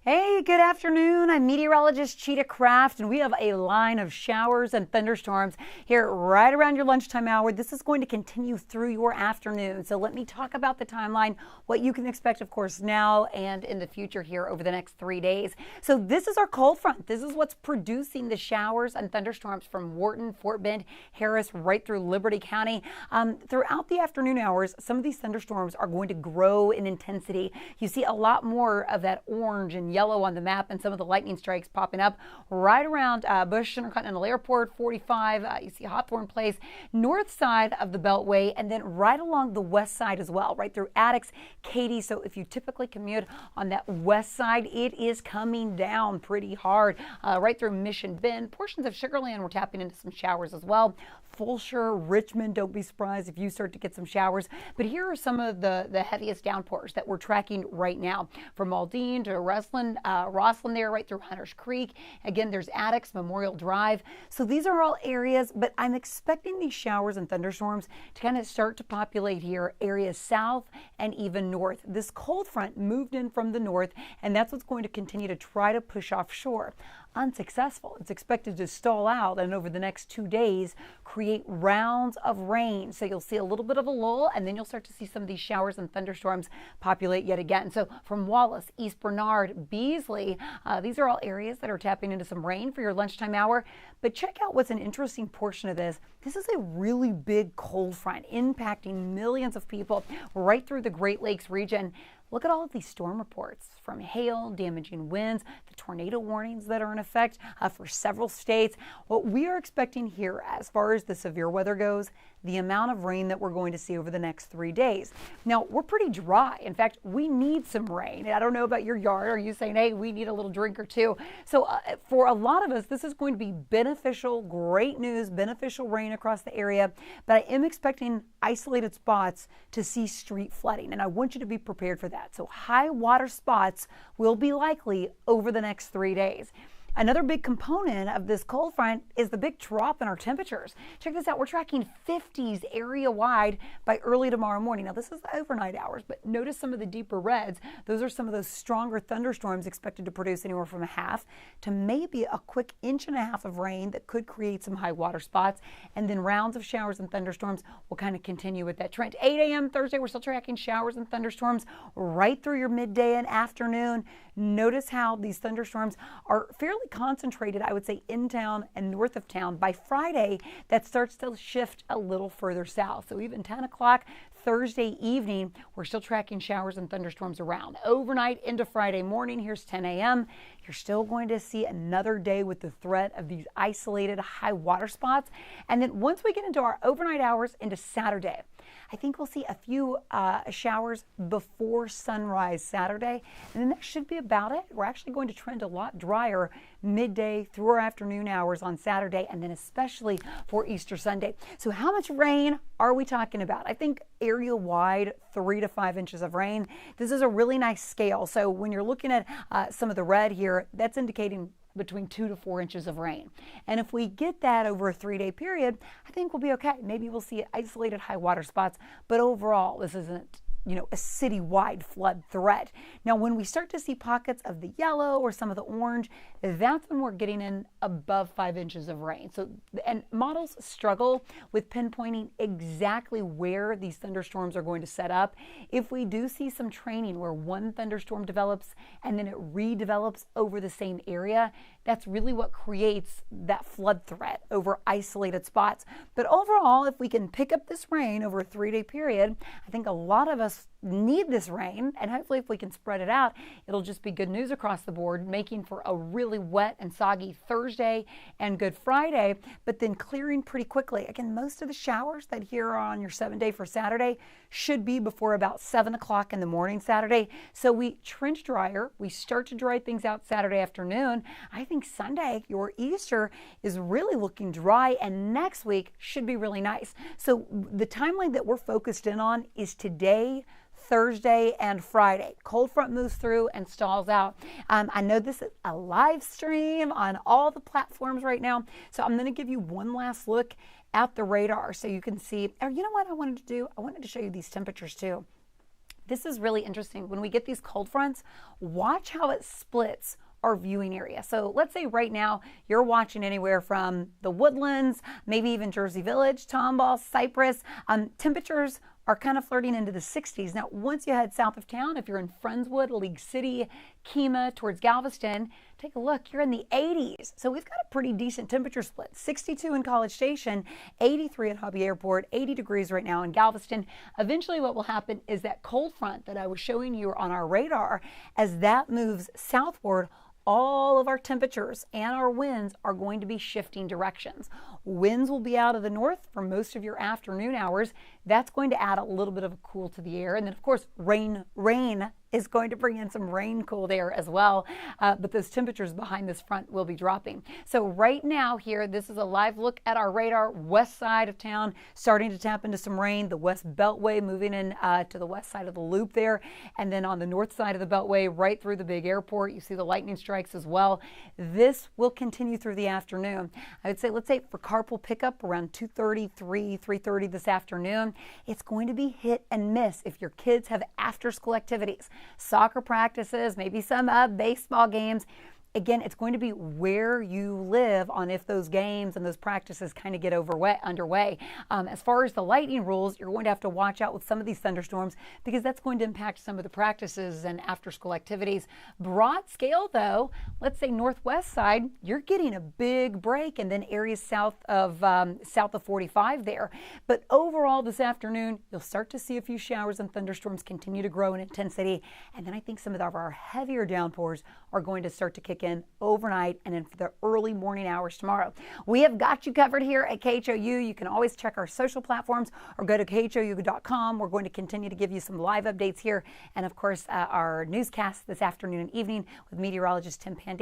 Hey, good afternoon. I'm Meteorologist Chita Craft, and we have a line of showers and thunderstorms here right around your lunchtime hour. This is going to continue through your afternoon. So let me talk about the timeline, what you can expect, of course, now and in the future here over the next 3 days. So this is our cold front. This is what's producing the showers and thunderstorms from Wharton, Fort Bend, Harris, right through Liberty County. Throughout the afternoon hours, some of these thunderstorms are going to grow in intensity. You see a lot more of that orange and yellow on the map, and some of the lightning strikes popping up right around Bush Intercontinental Airport, 45. You see Hawthorne Place, north side of the Beltway, and then right along the west side as well, right through Attucks, Katy. So if you typically commute on that west side, it is coming down pretty hard. Right through Mission Bend, portions of Sugar Land, we're tapping into some showers as well. Fulshire, Richmond, don't be surprised if you start to get some showers. But here are some of the heaviest downpours that we're tracking right now, from Aldine to Roslyn there, right through Hunters Creek. Again, there's Attucks, Memorial Drive. So these are all areas, but I'm expecting these showers and thunderstorms to kind of start to populate here, areas south and even north. This cold front moved in from the north, and that's what's going to continue to try to push offshore. Unsuccessful. It's expected to stall out and over the next 2 days create rounds of rain. So you'll see a little bit of a lull, and then you'll start to see some of these showers and thunderstorms populate yet again. So from Wallace, East Bernard, Beasley, these are all areas that are tapping into some rain for your lunchtime hour. But check out what's an interesting portion of this. This is a really big cold front impacting millions of people right through the Great Lakes region. Look at all of these storm reports, from hail, damaging winds, the tornado warnings that are in effect for several states. What we are expecting here, as far as the severe weather goes, the amount of rain that we're going to see over the next 3 days. Now, we're pretty dry. In fact, we need some rain. I don't know about your yard. Are you saying, hey, we need a little drink or two? So for a lot of us, this is going to be beneficial, great news, beneficial rain across the area. But I am expecting isolated spots to see street flooding, and I want you to be prepared for that. So high water spots will be likely over the next 3 days. Another big component of this cold front is the big drop in our temperatures. Check this out. We're tracking 50s area wide by early tomorrow morning. Now, this is the overnight hours, but notice some of the deeper reds. Those are some of those stronger thunderstorms expected to produce anywhere from a half to maybe a quick inch and a half of rain that could create some high water spots. And then rounds of showers and thunderstorms will kind of continue with that trend. 8 a.m. Thursday, we're still tracking showers and thunderstorms right through your midday and afternoon. Notice how these thunderstorms are fairly concentrated, I would say, in town and north of town. By Friday, that starts to shift a little further south. So even 10 o'clock Thursday evening, we're still tracking showers and thunderstorms around. Overnight into Friday morning, here's 10 a.m. You're still going to see another day with the threat of these isolated high water spots. And then once we get into our overnight hours into Saturday, I think we'll see a few showers before sunrise Saturday, and then that should be about it. We're actually going to trend a lot drier midday through our afternoon hours on Saturday, and then especially for Easter Sunday. So how much rain are we talking about? I think area-wide 3 to 5 inches of rain. This is a really nice scale. So when you're looking at some of the red here, that's indicating between 2 to 4 inches of rain. And if we get that over a 3-day period, I think we'll be okay. Maybe we'll see isolated high water spots, but overall, this isn't a citywide flood threat. Now, when we start to see pockets of the yellow or some of the orange, that's when we're getting in above 5 inches of rain. So, and models struggle with pinpointing exactly where these thunderstorms are going to set up. If we do see some training where one thunderstorm develops and then it redevelops over the same area, that's really what creates that flood threat over isolated spots. But overall, if we can pick up this rain over a 3-day period, I think a lot of us need this rain, and hopefully if we can spread it out, it'll just be good news across the board, making for a really wet and soggy Thursday and Good Friday, but then clearing pretty quickly. Again, most of the showers that here are on your 7-day for Saturday should be before about 7 o'clock in the morning Saturday. So we trend drier. We start to dry things out Saturday afternoon. I think Sunday, your Easter, is really looking dry, and next week should be really nice. So the timeline that we're focused in on is today, Thursday, and Friday. Cold front moves through and stalls out. I know this is a live stream on all the platforms right now, so I'm going to give you one last look at the radar so you can see. Or you know what I wanted to do? I wanted to show you these temperatures too. This is really interesting. When we get these cold fronts, watch how it splits our viewing area. So let's say right now you're watching anywhere from the Woodlands, maybe even Jersey Village, Tomball, Cypress. Temperatures are kind of flirting into the 60s. Now, once you head south of town, if you're in Friendswood, League City, Kemah, towards Galveston, take a look, you're in the 80s. So we've got a pretty decent temperature split. 62 in College Station, 83 at Hobby Airport, 80 degrees right now in Galveston. Eventually what will happen is that cold front that I was showing you on our radar, as that moves southward, all of our temperatures and our winds are going to be shifting directions. Winds will be out of the north for most of your afternoon hours. That's going to add a little bit of a cool to the air. And then, of course, rain is going to bring in some rain cooled air as well. But those temperatures behind this front will be dropping. So right now here, this is a live look at our radar. West side of town starting to tap into some rain. The West Beltway moving in to the west side of the loop there. And then on the north side of the Beltway, right through the big airport, you see the lightning strikes as well. This will continue through the afternoon. I would say, let's say for carpool pickup around 2:30, 3:30 this afternoon, it's going to be hit and miss if your kids have after school activities, soccer practices, maybe some baseball games. Again, it's going to be where you live on if those games and those practices kind of get underway. As far as the lightning rules, you're going to have to watch out with some of these thunderstorms because that's going to impact some of the practices and after-school activities. Broad scale, though, let's say northwest side, you're getting a big break, and then areas south of 45 there. But overall, this afternoon, you'll start to see a few showers and thunderstorms continue to grow in intensity, and then I think some of our heavier downpours are going to start to kick in overnight and then for the early morning hours tomorrow. We have got you covered here at KHOU. You can always check our social platforms or go to khou.com. We're going to continue to give you some live updates here and, of course, our newscast this afternoon and evening with meteorologist Tim Pandey.